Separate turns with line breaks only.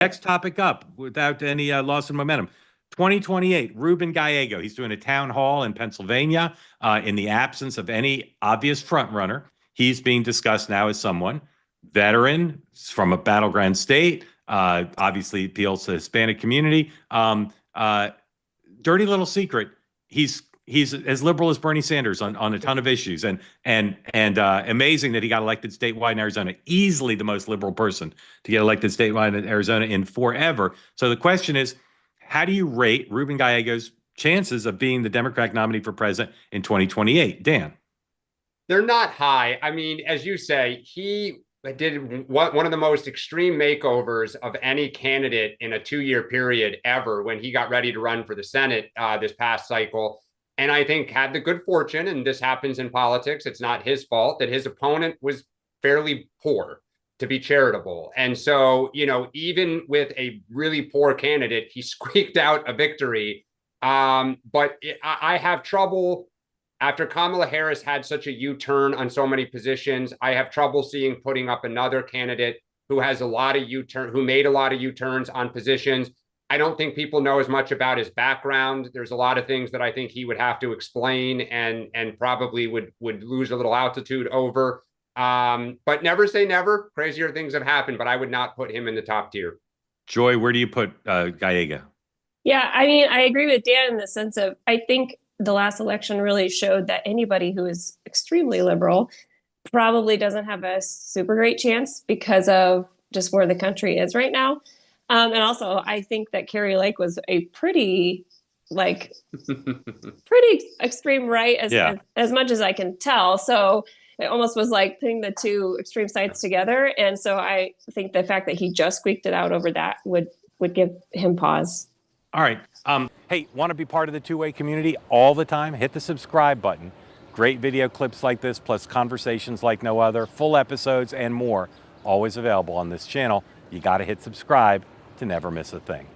Next topic up, without any loss of momentum. 2028, Ruben Gallego. He's doing a town hall in Pennsylvania in the absence of any obvious frontrunner. He's being discussed now as someone, veteran from a battleground state, obviously appeals to the Hispanic community. Dirty little secret, he's as liberal as Bernie Sanders on a ton of issues, and amazing that he got elected statewide in Arizona. Easily the most liberal person to get elected statewide in Arizona in forever. So the question is, how do you rate Ruben Gallego's chances of being the Democratic nominee for president in 2028? Dan?
They're not high. I mean, as you say, he did one of the most extreme makeovers of any candidate in a 2-year period ever when he got ready to run for the Senate this past cycle. And I think had the good fortune, and this happens in politics, it's not his fault, that his opponent was fairly poor, to be charitable. And so, even with a really poor candidate, he squeaked out a victory. But I have trouble, after Kamala Harris had such a U-turn on so many positions, I have trouble seeing putting up another candidate who has a lot of who made a lot of U-turns on positions. I don't think people know as much about his background. There's a lot of things that I think he would have to explain and probably would lose a little altitude over. But never say never. Crazier things have happened, but I would not put him in the top tier.
Joy, where do you put Gallego?
Yeah, I mean, I agree with Dan in the sense of, I think the last election really showed that anybody who is extremely liberal probably doesn't have a super great chance because of just where the country is right now. And also, I think that Carrie Lake was a pretty extreme right, as much as I can tell. So it almost was like putting the two extreme sides together. And so I think the fact that he just squeaked it out over that would give him pause.
All right. Hey, want to be part of the two-way community all the time? Hit the subscribe button. Great video clips like this, plus conversations like no other, full episodes and more, always available on this channel. You got to hit subscribe to never miss a thing.